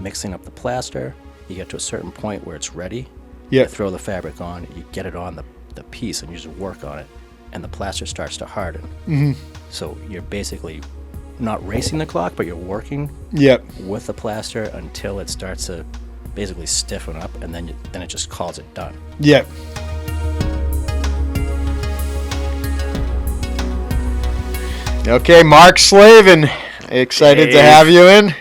mixing up the plaster. You get to a certain point where it's ready. Yeah. You throw the fabric on, you get it on the piece, and you just work on it, and the plaster starts to harden. Mm-hmm. So you're basically not racing the clock, but you're working Yep. with the plaster until it starts to basically stiffen up, and then it just calls it done. Yep. Okay, Mark Slaven, excited to have you in.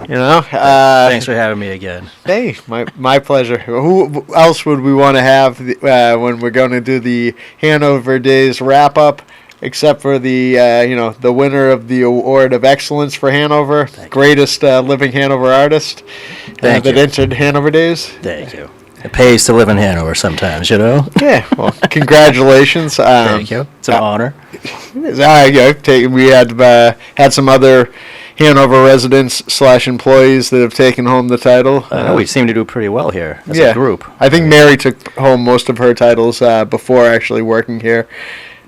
You know, Thanks for having me again. Hey, my pleasure. Who else would we want to have when we're going to do the Hanover Days wrap up, except for the the winner of the Award of Excellence for Hanover, greatest living Hanover artist that entered Hanover Days. Thank you. It pays to live in Hanover sometimes, you know. Yeah. Well, congratulations. Thank you. It's an honor. We had some other Hanover residents / employees that have taken home the title. We seem to do pretty well here as a group. I think Mary took home most of her titles before actually working here.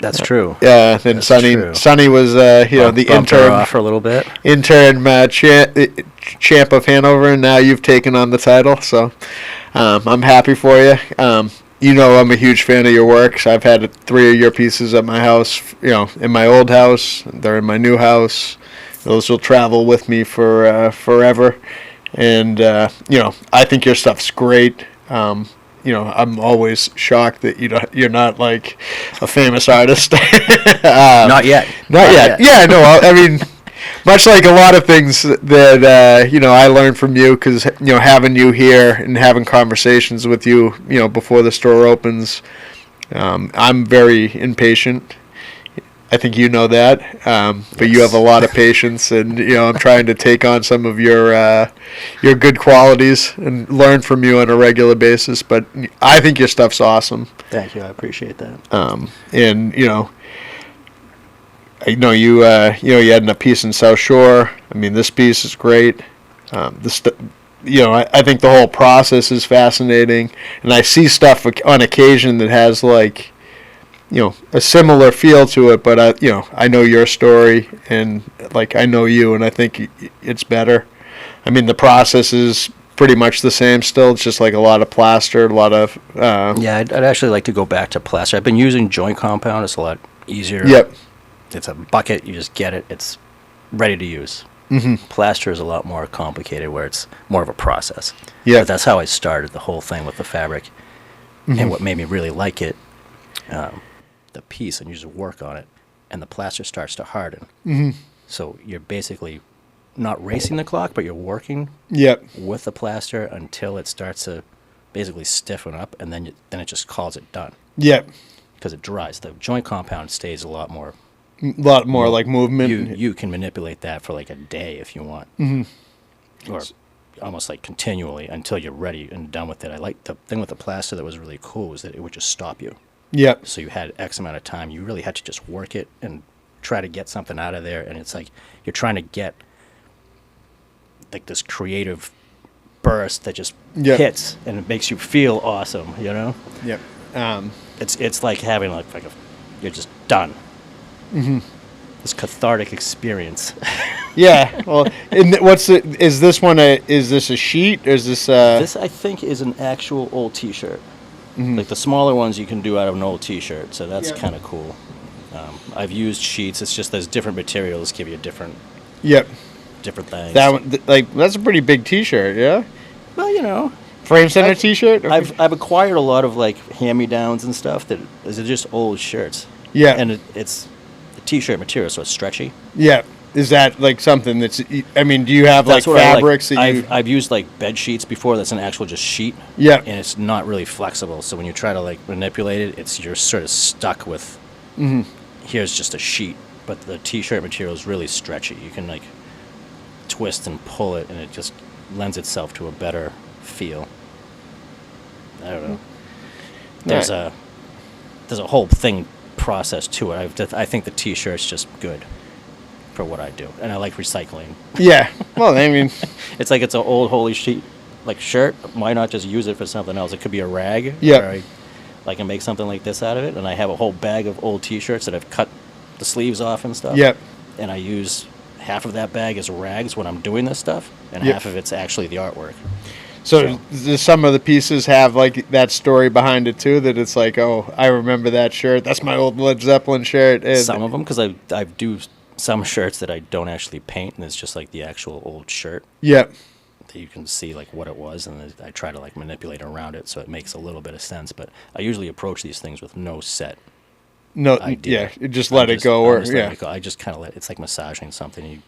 That's true. Yeah, then Sonny was the intern off for a little bit. Intern champ of Hanover, and now you've taken on the title. So I'm happy for you. I'm a huge fan of your work. So I've had 3 of your pieces at my house. In my old house, they're in my new house. Those will travel with me for forever, and I think your stuff's great. I'm always shocked that you're not like a famous artist. Not yet. Not yet. Yeah, no. I mean, much like a lot of things that I learned from you, because having you here and having conversations with you, before the store opens, I'm very impatient. I think you know that, but you have a lot of patience, and I'm trying to take on some of your good qualities and learn from you on a regular basis. But I think your stuff's awesome. Thank you, I appreciate that. And I know you had a piece in South Shore. I mean, this piece is great. I think the whole process is fascinating, and I see stuff on occasion that has like, a similar feel to it, but I know your story, and like I know you, and I think it's better. I mean, the process is pretty much the same still. It's just like a lot of plaster, a lot of. I'd actually like to go back to plaster. I've been using joint compound. It's a lot easier. Yep. It's a bucket. You just get it. It's ready to use. Mm-hmm. Plaster is a lot more complicated, where it's more of a process. Yeah. But that's how I started the whole thing with the fabric, Mm-hmm. and what made me really like it. The piece, and you just work on it, and the plaster starts to harden. Mm-hmm. So you're basically not racing the clock, but you're working Yep. with the plaster until it starts to basically stiffen up, and then it just calls it done. Yep. Because it dries. The joint compound stays a lot more. A lot more like movement. You can manipulate that for like a day if you want, or almost like continually until you're ready and done with it. I like the thing with the plaster that was really cool was that it would just stop you. Yep. So you had X amount of time. You really had to just work it and try to get something out of there. And it's like you're trying to get like this creative burst that just hits, and it makes you feel awesome, Yep. It's like having like you're just done. Mm-hmm. This cathartic experience. Yeah. Well, is this a sheet, or is this? This, I think, is an actual old T-shirt. Mm-hmm. Like the smaller ones you can do out of an old T-shirt, so that's kind of cool. I've used sheets. It's just there's different materials give you different things. That one, that's a pretty big T-shirt, yeah. Well, frame center T-shirt. I've acquired a lot of like hand-me-downs and stuff that is just old shirts. Yeah, and it's the T-shirt material, so it's stretchy. Yeah. Is that like something that's? I mean, do you have like fabrics that you? I've used like bed sheets before. That's an actual just sheet. Yeah. And it's not really flexible. So when you try to like manipulate it, you're sort of stuck with. Mm-hmm. Here's just a sheet, but the T-shirt material is really stretchy. You can like twist and pull it, and it just lends itself to a better feel. I don't know. There's a whole thing process to it. I think the T-shirt's just good for what I do, and I like recycling. Yeah, well, I mean, it's like it's an old holy sheet like shirt. Why not just use it for something else? It could be a rag. Yeah, I can make something like this out of it, and I have a whole bag of old T-shirts that I've cut the sleeves off and stuff. Yep. And I use half of that bag is rags when I'm doing this stuff, and Yep. half of it's actually the artwork. So does some of the pieces have like that story behind it too? That it's like, oh, I remember that shirt. That's my old Led Zeppelin shirt. And Some of them, because I do some shirts that I don't actually paint, and it's just like the actual old shirt Yep. that you can see like what it was, and I try to like manipulate around it so it makes a little bit of sense. But I usually approach these things with no set No. idea. Yeah. Just let it go. Or yeah. I just kind of let it's like massaging something.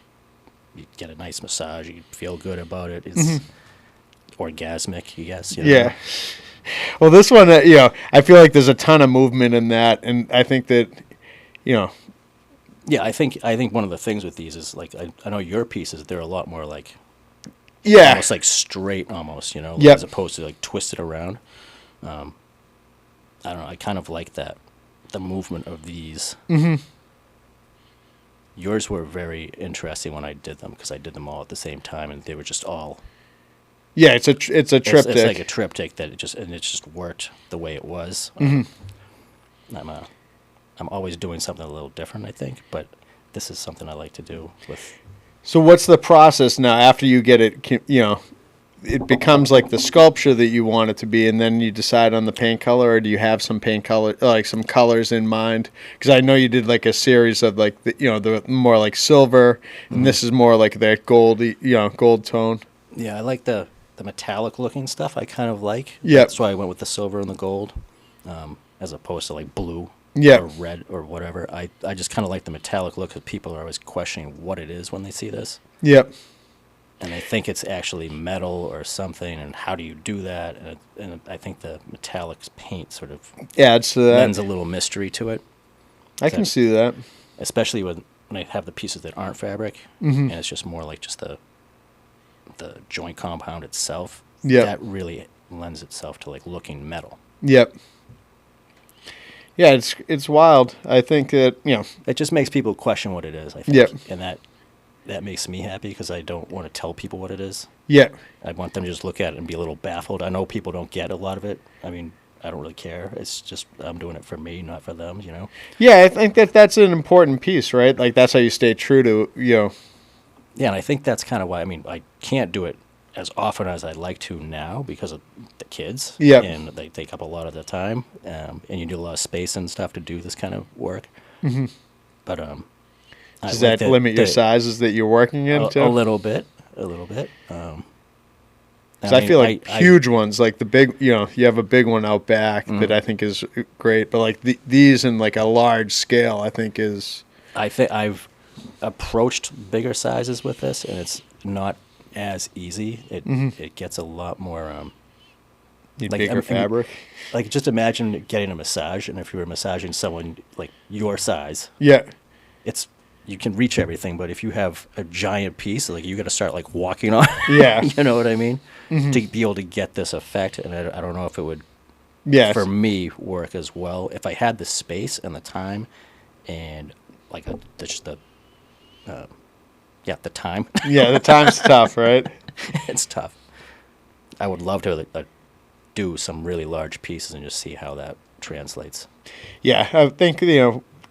You get a nice massage, you feel good about it. It's orgasmic, I guess. You know? Yeah. Well, this one, I feel like there's a ton of movement in that, and I think that, Yeah, I think one of the things with these is like I know your pieces, they're a lot more like yeah, almost like straight, almost, Yep. as opposed to like twisted around. I don't know. I kind of like that, the movement of these. Mm-hmm. Yours were very interesting when I did them because I did them all at the same time, and they were just all. yeah, it's a triptych. It's like a triptych that it just worked the way it was. I'm always doing something a little different, I think, but this is something I like to do with. So what's the process now after you get it? It becomes like the sculpture that you want it to be, and then you decide on the paint color, or do you have some paint color, like some colors in mind? Because I know you did like a series of like the more like silver, and this is more like that gold, gold tone. Yeah, I like the metallic looking stuff. I kind of like. Yep. That's why I went with the silver and the gold, as opposed to like blue Yep. or red or whatever. I just kind of like the metallic look because people are always questioning what it is when they see this. Yep. And they think it's actually metal or something, and how do you do that? And I think the metallic paint sort of Adds to that. lends a little mystery to it, I can see that. especially when I have the pieces that aren't fabric, Mm-hmm. and it's just more like just the joint compound itself. Yep. That really lends itself to like looking metal. Yep. Yeah, it's wild. I think that It just makes people question what it is, I think. Yep. And that makes me happy because I don't want to tell people what it is. yeah, I want them to just look at it and be a little baffled. I know people don't get a lot of it. I mean, I don't really care. It's just I'm doing it for me, not for them, yeah. I think that's an important piece, right? Like that's how you stay true to Yeah, and I think that's kind of why, I can't do it as often as I'd like to now because of the kids. Yep. And they take up a lot of the time, and you need a lot of space and stuff to do this kind of work. Mm-hmm. But Does that limit your sizes that you're working in? a little bit. Because I feel like huge ones, like the big, you have a big one out back that I think is great, but like these in like a large scale, I think is. I think I've approached bigger sizes with this, and it's not as easy. It gets a lot more. Need Like, bigger fabric. Like just imagine getting a massage, and if you were massaging someone like your size, Yeah. you can reach everything. But if you have a giant piece, like you got to start like walking on. Yeah. You know what I mean? To be able to get this effect, and I don't know if it would. Yes. For me, work as well. If I had the space and the time, and like the time. Yeah, the time's tough, right? It's tough. I would love to do some really large pieces and just see how that translates. Yeah, I think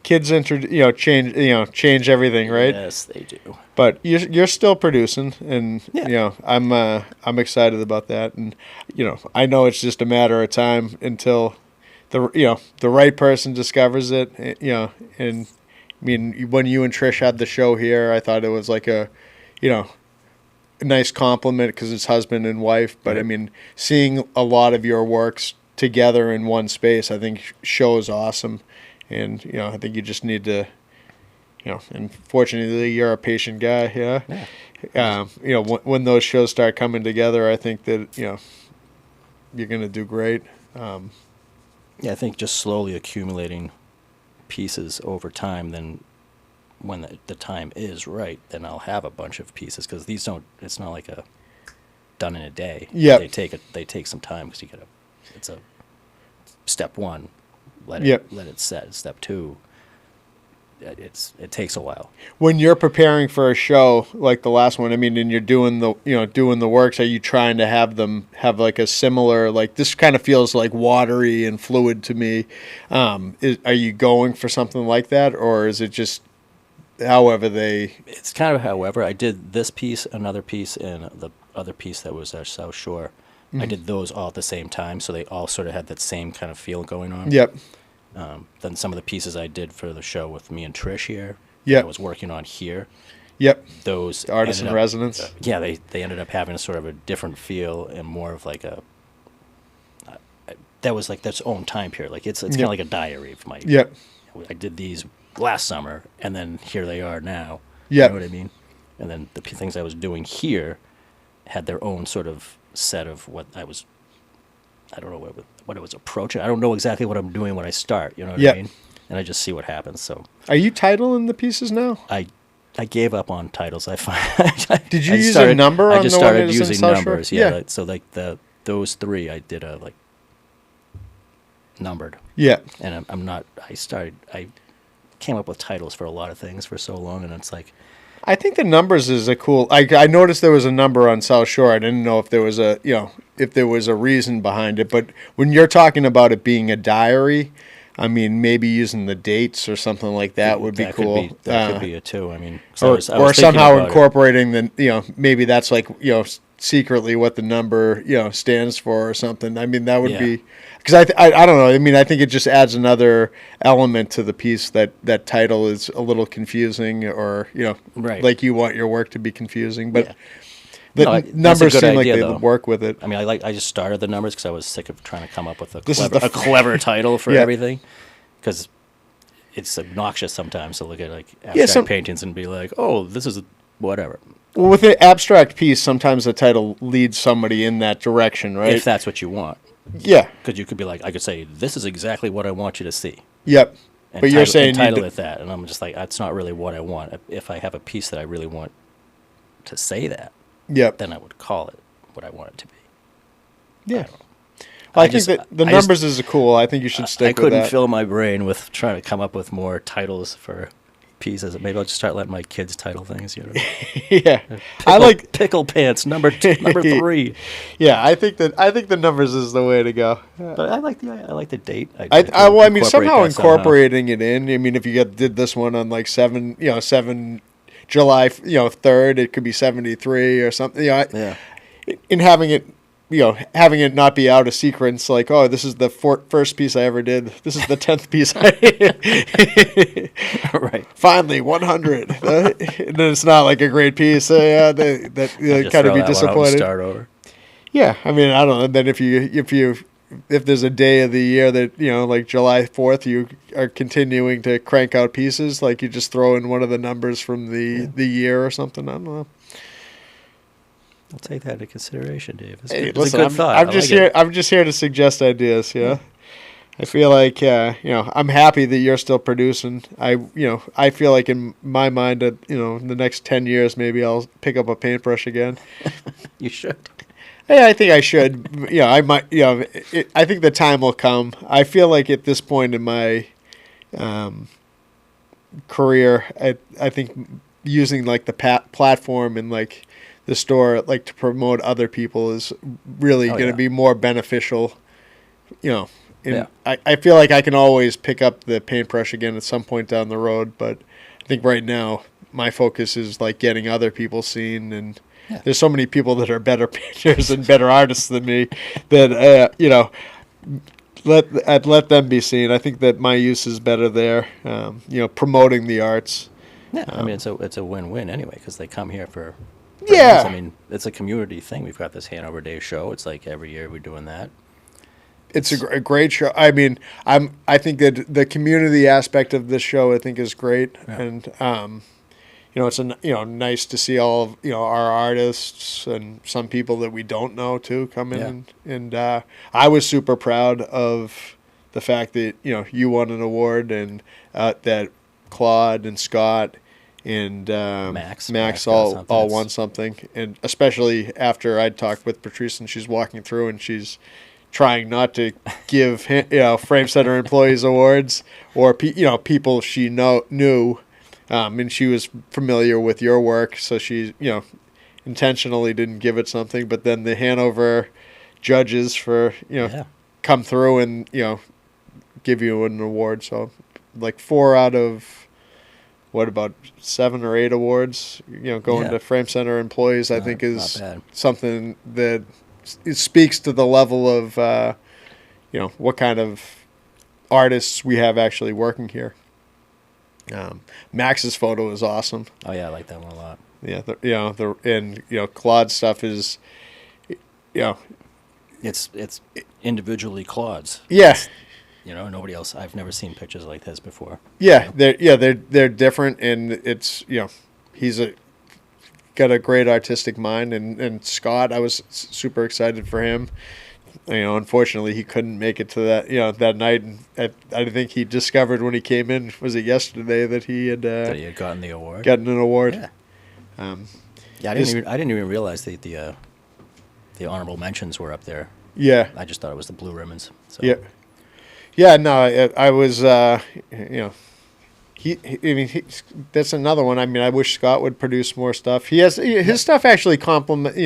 kids change everything, right? Yes, they do. But you're still producing, and Yeah. I'm excited about that, and I know it's just a matter of time until the right person discovers it, and I mean when you and Trish had the show here, I thought it was like a nice compliment because it's husband and wife, but I mean seeing a lot of your works together in one space, I think shows awesome, and I think you just need to. And fortunately, you're a patient guy. Yeah. When those shows start coming together, I think that you're gonna do great. Yeah, I think just slowly accumulating pieces over time. Then, when the time is right, then I'll have a bunch of pieces because these don't. It's not like a done in a day. Yeah. They take some time because it's a step one. Let Yep. it set. Step two. It takes a while. When you're preparing for a show like the last one, I mean, and you're doing the works, are you trying to have them have like a similar, like this kind of feels like watery and fluid to me? Are you going for something like that, or is it just however they. It's kind of however I did this piece, another piece, and the other piece that was at South Shore. I did those all at the same time, so they all sort of had that same kind of feel going on. Yep. Then some of the pieces I did for the show with me and Trish here, Yep. I was working on here. Yep. Those The artist in ended up- residence. Yeah, they ended up having a sort of a different feel and more of like a. That was like its own time period. Like it's kind Yep. of like a diary of my. Yep. I did these last summer, and then here they are now. Yep. You know what I mean? And then the things I was doing here had their own sort of set of what I was. I don't know what I was approaching. I don't know exactly what I'm doing when I start. You know what Yep. I mean? And I just see what happens. So Are you titling the pieces now? I gave up on titles. I find. Did you I use started- a number I on just the one started that is in using South Shore? numbers. Yeah. So like those three, I did like numbered. Yeah. And I came up with titles for a lot of things for so long, and it's like, I think the numbers is a cool. I noticed there was a number on South Shore. I didn't know if there was a reason behind it. But when you're talking about it being a diary, I mean, maybe using the dates or something like that would be cool. That could be it too. I mean, or thinking somehow about it. incorporating maybe that's like secretly what the number stands for or something. I mean, that would Yeah. be because I don't know. I mean, I think it just adds another element to the piece that title is a little confusing, or Right. like you want your work to be confusing, but Yeah. the No, that's a numbers good seem like idea, they though. work with it. I mean, I just started the numbers because I was sick of trying to come up with This is a clever title for Yeah. everything, because it's obnoxious sometimes to look at like abstract paintings and be like, oh, this is whatever. Well, with an abstract piece, sometimes the title leads somebody in that direction, right? If that's what you want. Yeah. Because you could be like, I could say, this is exactly what I want you to see. Yep. And But you're saying you title d- it that, and I'm just like, that's not really what I want. If I have a piece that I really want to say that, Yep. then I would call it what I want it to be. Yeah. I I think just- that the I just- numbers is cool. I think you should I stick with couldn't that. fill my brain with trying to come up with more titles for pieces. Maybe I'll just start letting my kids title things. Yeah. Pickle pants number 3. Yeah, I think the numbers is the way to go. But I like the date. Well, I mean, somehow that incorporating it in. I mean, if you did this one on like 7 July 3rd, it could be 73 or something. Yeah. In having it not be out of sequence, like, oh, this is the first piece I ever did. This is the 10th piece. Right. Finally, 100. And then it's not like a great piece. That Just kind of throw be that one out and disappointed. Start over. Yeah, I mean, I don't know. Then if there's a day of the year that like July 4th, you are continuing to crank out pieces, like you just throw in one of the numbers from the year or something. I don't know. I'll take that into consideration, Dave. It's Hey, good. listen, It's a good thought. I'm I just like here. it. I'm just here to suggest ideas. Yeah. I feel like I'm happy that you're still producing. I feel like in my mind that in the next 10 years maybe I'll pick up a paintbrush again. You should. Yeah, I think I should. I might. I think the time will come. I feel like at this point in my career, I think using like the platform and like the store like to promote other people is really going to be more beneficial. And I feel like I can always pick up the paintbrush again at some point down the road, but I think right now my focus is like getting other people seen, and there's so many people that are better painters and better artists than me that let them be seen. I think that my use is better there. Promoting the arts. Yeah, I mean it's a win-win anyway because they come here for. Yeah. I mean it's a community thing. We've got this Hanover Day show. It's like every year we're doing that. It's a great show. I mean, I think that the community aspect of this show I think is great, and it's nice to see all of our artists and some people that we don't know too come in, and I was super proud of the fact that you won an award, and that Claude and Scott and Max all won something, and especially after I'd talked with Patrice and she's walking through and she's trying not to give frame center employees awards or people she knew, and she was familiar with your work, so she intentionally didn't give it something. But then the Hanover judges for come through and give you an award. So like 4 out of what about 7 or 8 awards? Going Yeah. to Frame Center employees, I Not- think not is bad. something that it speaks to the level of what kind of artists we have actually working here. Max's photo is awesome. Oh yeah, I like that one a lot. Yeah, Claude's stuff is, It's individually Claude's. yeah, Nobody else. I've never seen pictures like this before. yeah, they're different, and it's he's got a great artistic mind, and Scott, I was super excited for him. Unfortunately, he couldn't make it to that night, and I think he discovered when he came in, was it yesterday, that he had That he had gotten the award. gotten an award. Yeah. Um, Yeah, I didn't even realize that the honorable mentions were up there. yeah, I just thought it was the blue ribbons. So. yeah, yeah. No, I was, that's another one. I mean, I wish Scott would produce more stuff. His stuff actually complement,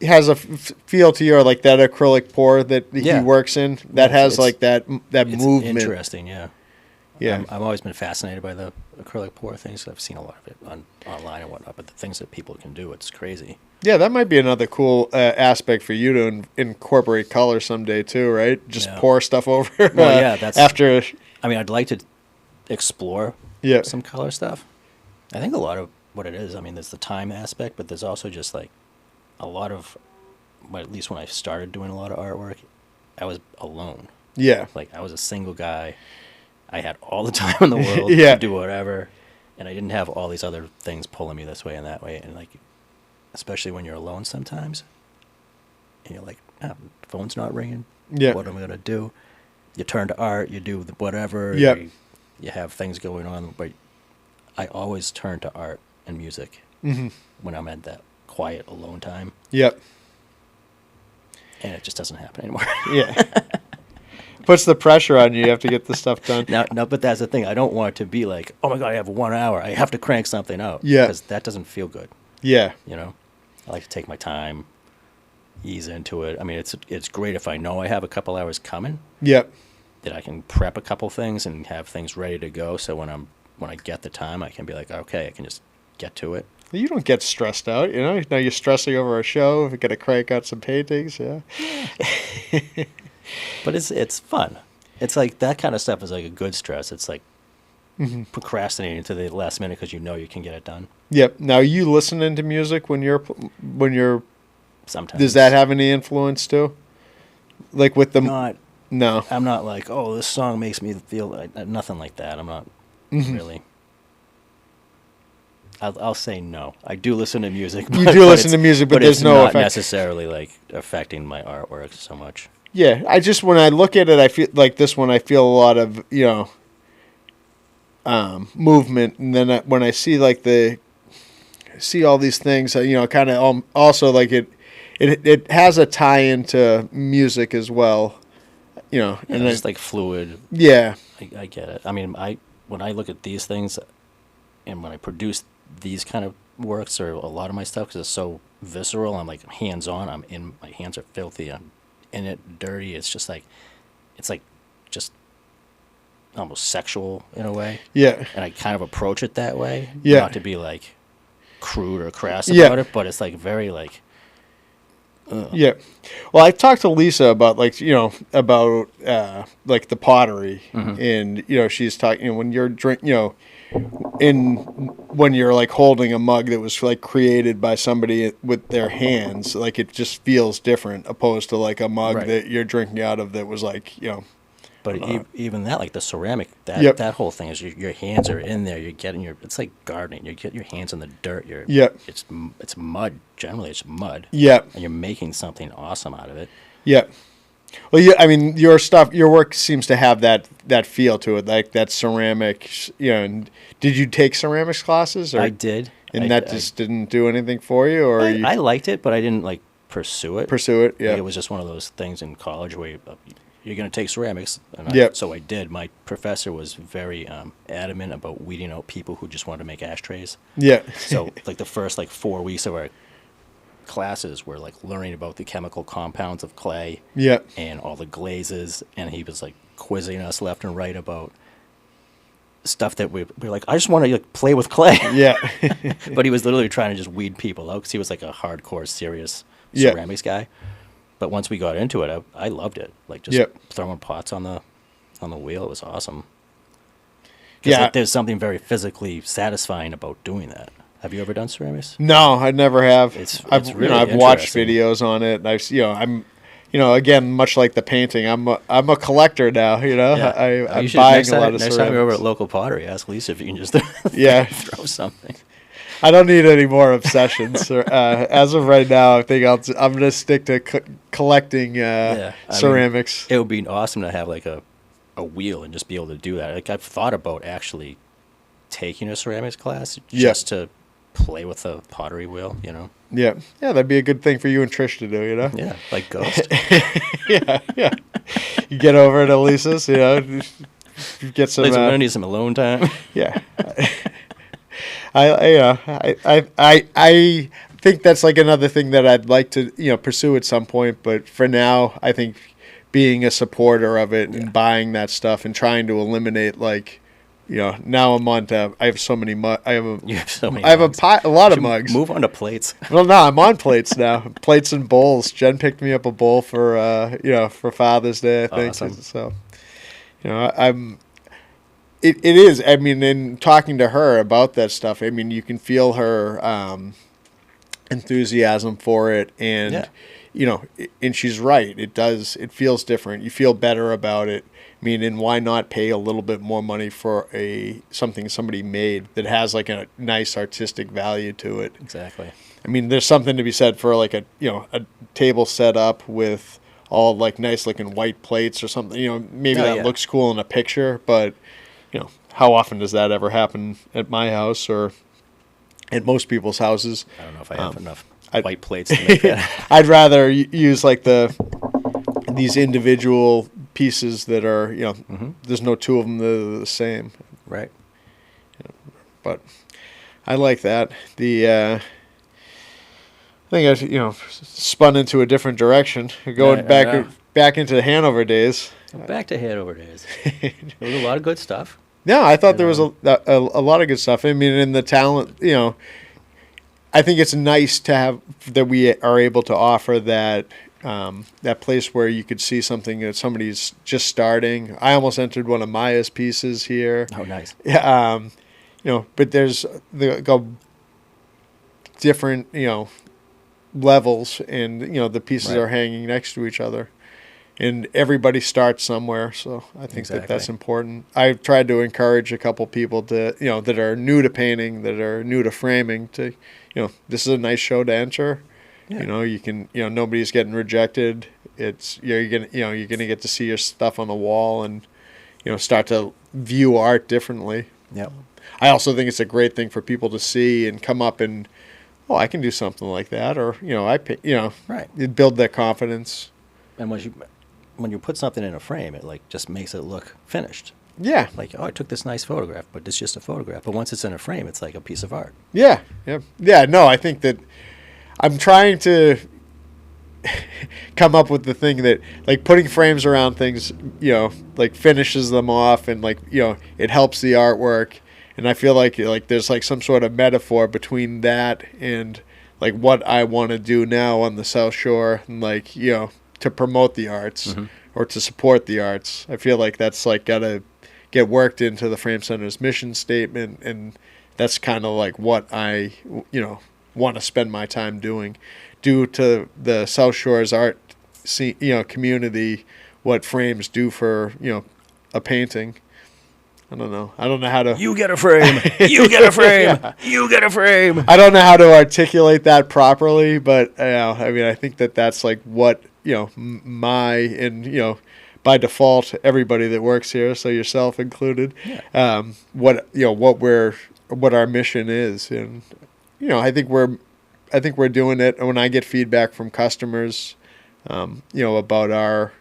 has a feel to your like that acrylic pour that Yeah. he works in. That has it's- like that It's movement. interesting, yeah. Yeah, I've always been fascinated by the acrylic pour things. I've seen a lot of it online and whatnot, but the things that people can do, it's crazy. yeah. That might be another cool aspect for you to incorporate color someday too, right? Just Yeah. pour stuff over. Well, yeah, that's- after. I mean, I'd like to explore Yeah, some color stuff. I think a lot of what it is, I mean, there's the time aspect, but there's also just like a lot of, well, at least when I started doing a lot of artwork, I was alone. yeah, Like, I was a single guy. I had all the time in the world Yeah. to do whatever, and I didn't have all these other things pulling me this way and that way. And like, especially when you're alone sometimes, and you're like, oh, phone's not ringing. Yeah. What am I gonna do? You turn to art. You do whatever. Yep. You have things going on, but I always turn to art and music when I'm at that quiet, alone time, yep, and it just doesn't happen anymore. yeah. Puts the pressure on you. You have to get the stuff done. No, but that's the thing. I don't want it to be like, oh my god, I have 1 hour. I have to crank something out. Yeah. Because that doesn't feel good. Yeah, I like to take my time, ease into it. I mean, it's great if I know I have a couple hours coming, yep, that I can prep a couple things and have things ready to go. So when I get the time, I can be like, okay, I can just get to it. you don't get stressed out. Now you're stressing over a show. If you got to crank out some paintings, yeah. But it's fun. It's like that kind of stuff is like a good stress. It's like procrastinating to the last minute because you know you can get it done. Yep. Now, you listening to music when you're Sometimes. does that have any influence too? Like with the Not. no. I'm not like, oh, this song makes me feel like, nothing like that. I'm not really. I'll say no. I do listen to music. You do listen to music, but there's it's no not effect. necessarily like affecting my artwork so much. Yeah, I just when I look at it, I feel like this one. I feel a lot of movement, and then when I see like see all these things, kind of also like it has a tie into music as well, Yeah, and it's just like fluid. yeah, I get it. I mean, when I look at these things, and when I produce these kind of works or a lot of my stuff, because it's so visceral, I'm like hands on. My hands are filthy. I'm in it, dirty. It's like just almost sexual in a way. yeah, And I kind of approach it that way. Yeah. Not to be like crude or crass Yeah. about it, but it's like very like. yeah. Well, I talked to Lisa about like about like the pottery, and she's talking when you're when you're like holding a mug that was like created by somebody with their hands, like it just feels different opposed to like a mug Right. that you're drinking out of that was like But even that, like the ceramic, Yep. that whole thing is your hands are in there. You're getting it's like gardening. You get your hands in the dirt. Yep. It's mud. Generally, it's mud. yeah, And you're making something awesome out of it. yeah. Well, yeah, I mean, your work seems to have that feel to it, like that ceramic. And did you take ceramics classes? Or, I did. and that just didn't do anything for you, or you I liked it, but I didn't like pursue it. pursue it? Yeah, Like, it was just one of those things in college where you're going to take ceramics. And Yep. So I did. My professor was very adamant about weeding out people who just wanted to make ashtrays. yeah, So like the first 4 weeks of our classes were like learning about the chemical compounds of clay yeah, and all the glazes, and he was like quizzing us left and right about stuff that we were like, I just want to like, play with clay. Yeah. But he was literally trying to just weed people out because he was like a hardcore, serious Yeah. ceramics guy. But once we got into it, I loved it. Like just Yep. throwing pots on the wheel. It was awesome. 'Cause, Yeah. like, there's something very physically satisfying about doing that. Have you ever done ceramics? No, I never have. It's I've really I've watched interesting. videos on it. And I'm again, much like the painting, I'm a collector now. I'm You should, buying next a lot time, of next time you're over ceramics. at local pottery, ask Lisa if you can just Yeah. throw something. I don't need any more obsessions. As of right now, I think I'm gonna stick to collecting I mean, ceramics. it would be awesome to have like a wheel and just be able to do that. Like I've thought about actually taking a ceramics class just to play with a pottery wheel, Yeah, that'd be a good thing for you and Trish to do. Yeah, like Ghost. Yeah. You get over to Lisa's. You get some. Lisa, we're gonna need some alone time. Yeah. I think that's like another thing that I'd like to pursue at some point. But for now, I think being a supporter of it and buying that stuff and trying to eliminate now I'm on to I have so many You have so many. I have mugs. a lot of Should mugs. Move on to plates. Well, no, I'm on plates now. Plates and bowls. Jen picked me up a bowl for for Father's Day, I think. Awesome. So, I'm. It is. I mean, in talking to her about that stuff, I mean, you can feel her enthusiasm for it, and and she's right. It does. It feels different. You feel better about it. I mean, and why not pay a little bit more money for something somebody made that has like a nice artistic value to it? Exactly. I mean, there's something to be said for like a table set up with all like nice looking white plates or something. Maybe that looks cool in a picture, but how often does that ever happen at my house or at most people's houses? I don't know if I have enough white plates to make that. I'd rather use like these individual pieces that are there's no two of them that are the same. Right. But I like that. I think I spun into a different direction, going back into the Hanover days. Back to Hanover days. There was a lot of good stuff. No, I thought there was a lot of good stuff. I mean, in the talent, I think it's nice to have that we are able to offer that that place where you could see something that somebody's just starting. I almost entered one of Maya's pieces here. Oh, nice. Yeah, but there's different levels, and the pieces are hanging next to each other. And everybody starts somewhere, so I think that's important. I've tried to encourage a couple people to, that are new to painting, that are new to framing, to, this is a nice show to enter. Yeah. You can, nobody's getting rejected. It's you're gonna get to see your stuff on the wall and, start to view art differently. Yeah. I also think it's a great thing for people to see and come up and, I can do something like that, or right. Build their confidence. And when you put something in a frame, it like just makes it look finished. Yeah. Like, I took this nice photograph, but it's just a photograph. But once it's in a frame, it's like a piece of art. Yeah. Yeah. No, I think that I'm trying to come up with the thing that, like, putting frames around things, like finishes them off, and like, it helps the artwork. And I feel like there's like some sort of metaphor between that and like what I want to do now on the South Shore, and like, to promote the arts or to support the arts. I feel like that's like got to get worked into the Frame Center's mission statement, and that's kind of like what I want to spend my time doing, due to the South Shore's art community, what frames do for a painting. I don't know how to. You get a frame. You get a frame. Yeah. You get a frame. I don't know how to articulate that properly, but I mean, I think that's like what and by default, everybody that works here, so yourself included, what our mission is, and I think we're doing it. And when I get feedback from customers, about our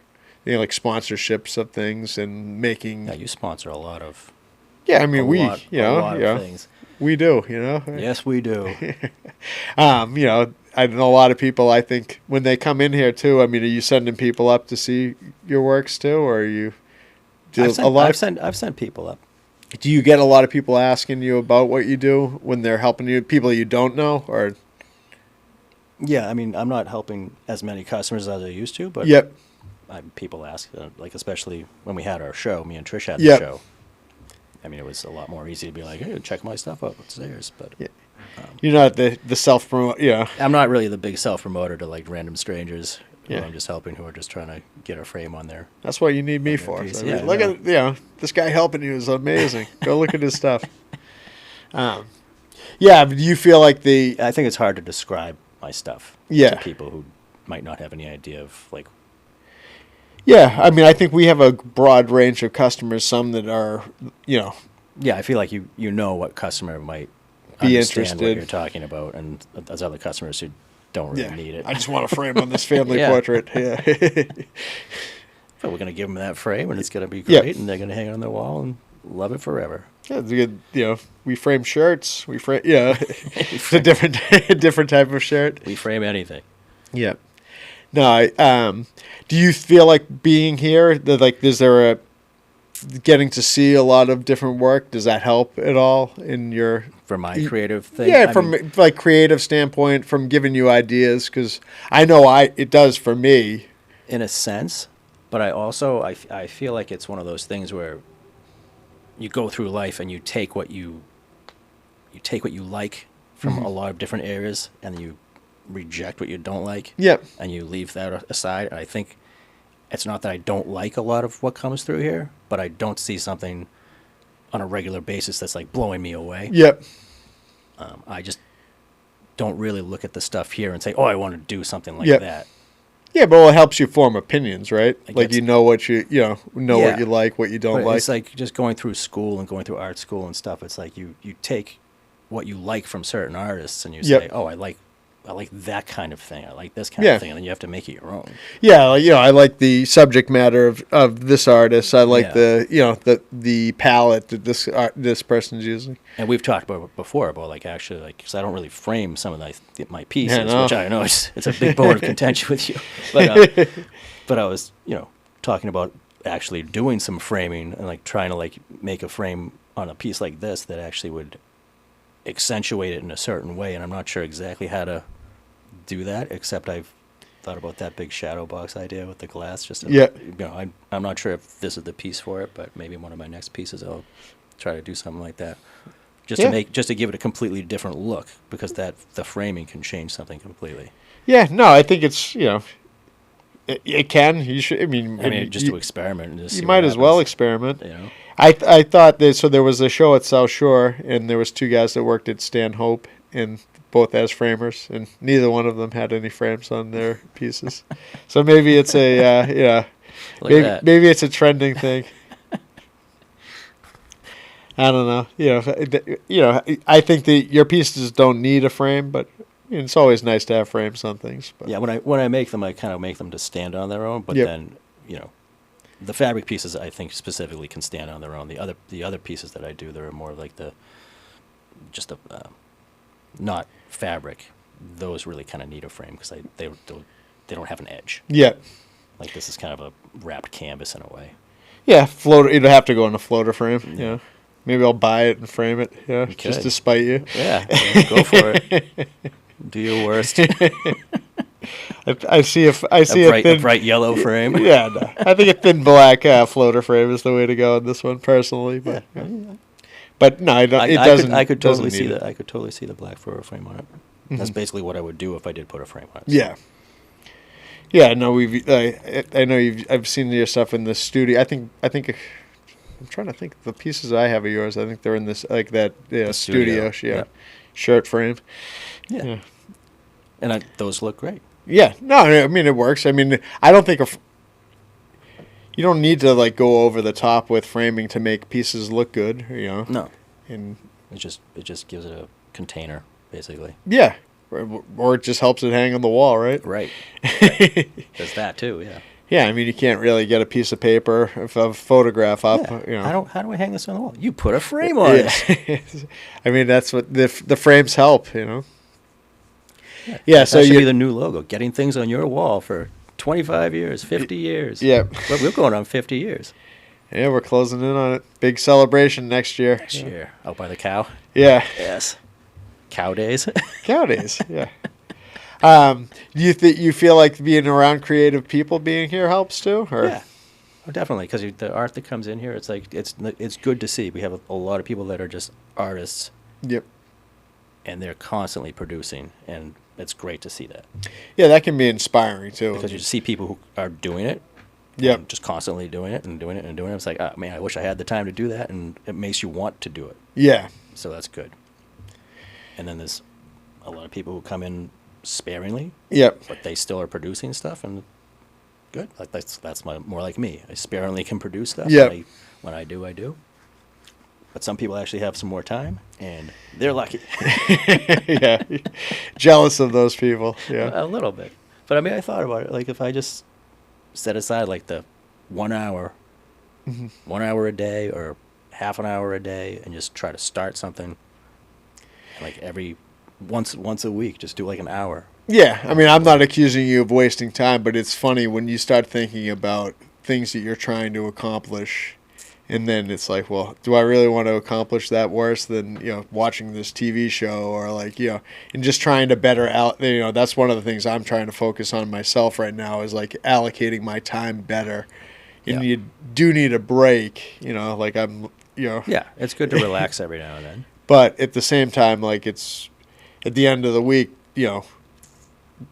like sponsorships of things and making. Yeah, you sponsor a lot of. Yeah, I mean a lot of things. We do, Yes, we do. I know a lot of people. I think when they come in here too. I mean, are you sending people up to see your works too, or are you? I've sent people up. Do you get a lot of people asking you about what you do when they're helping you? People you don't know, or Yeah, I mean, I'm not helping as many customers as I used to, but yep, people ask, like, especially when we had our show, me and Trish had the Yep. show. I mean, it was a lot more easy to be like, hey, check my stuff out upstairs. But yeah. You're not the self promote. Yeah, I'm not really the big self promoter to like random strangers who Yeah. I'm just helping, who are just trying to get a frame on there. that's what you need me Yeah, for. piece. So, Yeah, look no. at this guy helping you is amazing. Go look at his stuff. Yeah, but do you feel like I think it's hard to describe my stuff Yeah. to people who might not have any idea of like. Yeah, I mean, I think we have a broad range of customers. Some that are, Yeah, I feel like you know what customer might Be understand what interested. you're talking about, and there's other customers who don't really need it. I just want a frame on this family Yeah. portrait. Yeah. But we're gonna give them that frame, and it's gonna be Yeah. great, and they're gonna hang it on their wall and love it forever. Yeah, it's good. We frame shirts. We frame. Yeah, it's a different type of shirt. We frame anything. Yeah. No, do you feel like being here? Is there getting to see a lot of different work? Does that help at all in your? For my creative thing. Yeah, I from mean, like creative standpoint, from giving you ideas, because I know it does for me. in a sense, but I feel like it's one of those things where you go through life and you take what you like from a lot of different areas, and you reject what you don't like. Yep. And you leave that aside. I think it's not that I don't like a lot of what comes through here, but I don't see something on a regular basis that's like blowing me away. Yep. I just don't really look at the stuff here and say, "Oh, I want to do something like Yep. that." Yeah, but it helps you form opinions, right? I Like guess- you know what you know Yeah. what you like, what you don't But like. it's like just going through school and going through art school and stuff. It's like you take what you like from certain artists and you Yep. say, "Oh, I like that kind of thing. I like this kind Yeah. of thing," and then you have to make it your own. Yeah, I like the subject matter of this artist. I like Yeah. the palette that this person's using. And we've talked about it before about like actually like because I don't really frame some of my pieces, no. which I know it's a big bone of contention with you. But I was talking about actually doing some framing and like trying to like make a frame on a piece like this that actually would accentuate it in a certain way, and I'm not sure exactly how to do that, except I've thought about that big shadow box idea with the glass. I'm not sure if this is the piece for it, but maybe one of my next pieces I'll try to do something like that, just to give it a completely different look, because the framing can change something completely. Yeah, no, I think it's it can. You should. I mean, Just to experiment. And just you see might what as well happens, experiment. You know. I thought that. So there was a show at South Shore, and there was two guys that worked at Stanhope, and both as framers, and neither one of them had any frames on their pieces. So maybe it's a Look at that. maybe it's a trending thing. I don't know. I think that your pieces don't need a frame, but it's always nice to have frames on things. But. Yeah, when I make them, I kind of make them to stand on their own. But Yep. then, the fabric pieces I think specifically can stand on their own. The other pieces that I do, they're more like not fabric. Those really kind of need a frame because they don't have an edge. Yeah. Like this is kind of a wrapped canvas in a way. Yeah, floater. It'd have to go in a floater frame. Yeah. Yeah. Maybe I'll buy it and frame it. Yeah, You just could. to spite you. Yeah, go for it. Do your worst. I see a A thin, bright yellow frame. Yeah, no. I think a thin black floater frame is the way to go on this one personally. But but no, it doesn't. I could totally doesn't see need that. it. I could totally see the black flower frame on it. That's basically what I would do if I did put a frame on it. Yeah. Yeah, no, I know I've seen your stuff in the studio. I think I'm trying to think the pieces I have of yours. I think they're in this like that studio. Yeah. Shirt frame. Yeah. Yeah. And those look great. Yeah, no, I mean it works. I mean, I don't think you don't need to like go over the top with framing to make pieces look good. No, And it just gives it a container, basically. yeah, or it just helps it hang on the wall, right? Right. Does that too? Yeah. Yeah, I mean you can't really get a piece of paper of a photograph up. Yeah. How do I hang this on the wall? You put a frame on it. I mean that's what the frames help. Yeah. That So should be you. the new logo. Getting things on your wall for 25 years, 50 years. Yeah. We're going on 50 years. Yeah, we're closing in on it. Big celebration next year. Next year, out by the cow. Yeah. Yes. Cow days. Cow days. Yeah. Do you feel like being around creative people being here helps too? Or? Yeah. Oh, definitely, because the art that comes in here, it's like it's good to see. We have a lot of people that are just artists, Yep. and they're constantly producing, and it's great to see that Yeah, that can be inspiring too. because you see people who are doing it, Yep. and just constantly doing it and doing it and doing it. It's like, oh man, I wish I had the time to do that, and it makes you want to do it. Yeah. So that's good. And then there's a lot of people who come in sparingly, Yep. but they still are producing stuff, and good. Like that's more like me. I sparingly can produce stuff. Yep. When I do, I do. But some people actually have some more time, and they're lucky. Yeah. Jealous of those people. Yeah. A little bit. But I mean, I thought about it. Like if I just set aside like the 1 hour, Mm-hmm. 1 hour a day or half an hour a day, and just try to start something, like once a week, just do like an hour. Yeah, I mean, I'm not accusing you of wasting time, but it's funny when you start thinking about things that you're trying to accomplish, and then it's like, well, do I really want to accomplish that worse than, watching this TV show or like, and just trying to better out, that's one of the things I'm trying to focus on myself right now is like allocating my time better. And Yeah. you do need a break, like I'm, Yeah, it's good to relax every now and then. but at the same time, like it's at the end of the week,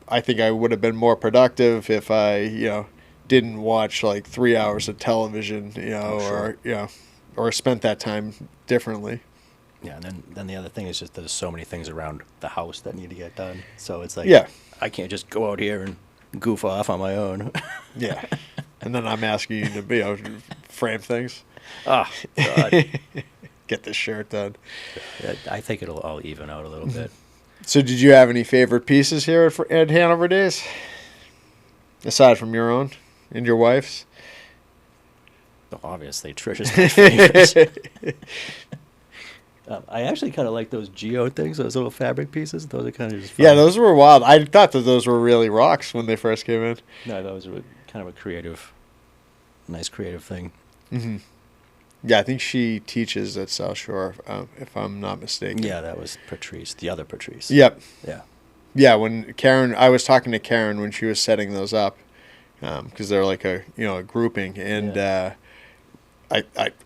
I think I would have been more productive if I, didn't watch like 3 hours of television, sure. or spent that time differently. Yeah, and then the other thing is just there's so many things around the house that need to get done. So it's like, Yeah. I can't just go out here and goof off on my own. Yeah. And then I'm asking you to, frame things. Oh, God. Get this shirt done. I think it'll all even out a little bit. So did you have any favorite pieces here at Hanover Days? Aside from your own and your wife's? Obviously, Trisha's my favorite. I actually kind of like those geo things, those little fabric pieces. Those are kind of just fun. Yeah, those were wild. I thought that those were really rocks when they first came in. No, those were kind of nice creative thing. Mm-hmm. Yeah, I think she teaches at South Shore, if I'm not mistaken. Yeah, that was Patrice, the other Patrice. Yep. Yeah. Yeah, I was talking to Karen when she was setting those up, because they're like a grouping, and Yeah.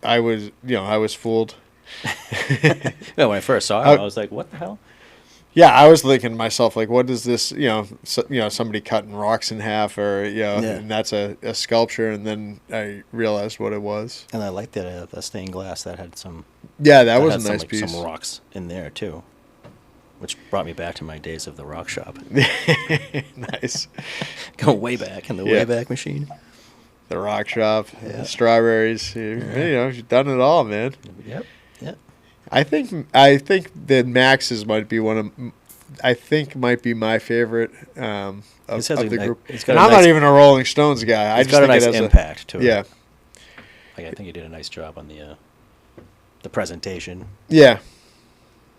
I was fooled. Yeah, when I first saw it, I was like, "What the hell?" Yeah, I was thinking to myself, like, what is this? Somebody cutting rocks in half, or Yeah. and that's a sculpture, and then I realized what it was. And I liked that the stained glass that had some. Yeah, that was had a nice some, piece. Some rocks in there too, which brought me back to my days of the rock shop. Nice. Go way back in the Yeah. Wayback Machine. The rock shop, Yeah. the strawberries. You've done it all, man. Yep. Yep. I think that Max's might be might be my favorite of the group. It's And got I'm not even a Rolling Stones guy. I It's just got a think nice it has impact to it. Yeah, Like, I think you did a nice job on the presentation yeah,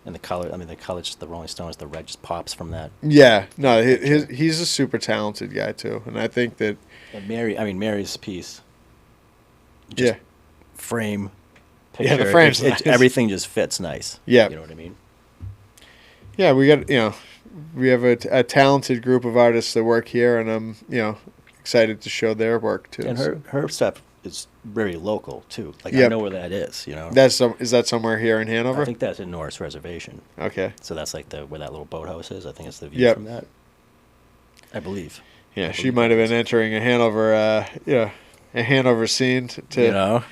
and the color. I mean, the color, just the Rolling Stones, the red just pops from that. yeah. No, he's a super talented guy too, and I think that And Mary's piece. yeah, Frame. Yeah, the picture, frame's it's nice. Everything just fits nice. Yeah. You know what I mean? yeah. We have a talented group of artists that work here, and I'm excited to show their work too. And so. her stuff is very local too. Like, I Yep. know where that is. Is that somewhere here in Hanover? I think that's in Norris Reservation. Okay. So that's like where that little boathouse is. I think it's the view Yep. from that. I believe. Yeah, I she believe might have it been is. entering a Hanover scene to You know.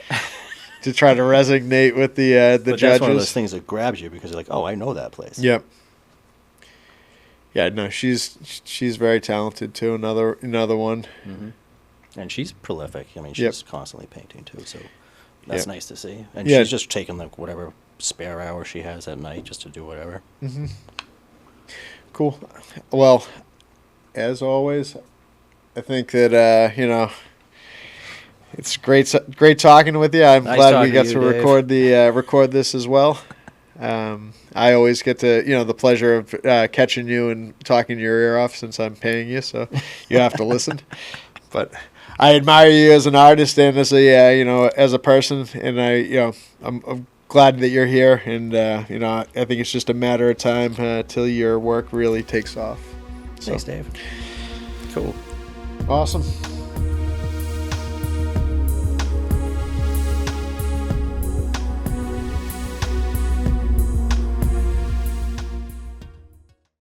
to try to resonate with the But judges. that's one of those things that grabs you because you're like, oh, I know that place. Yep. Yeah, no, she's very talented too. Another one. Hmm. And she's prolific. I mean, Yep. she's constantly painting too. So that's Yep. nice to see. And Yeah. she's just taking like whatever spare hour she has at night just to do whatever. Mm-hmm. Cool. Well, as always, I think that it's great talking with you. I'm Nice glad we talking got to to you, Dave. record this as well. I always get to the pleasure of catching you and talking your ear off since I'm paying you, so you have to listen. But I admire you as an artist and as a as a person, and I'm glad that you're here, and I think it's just a matter of time till your work really takes off. Thanks, Dave. Cool. Awesome.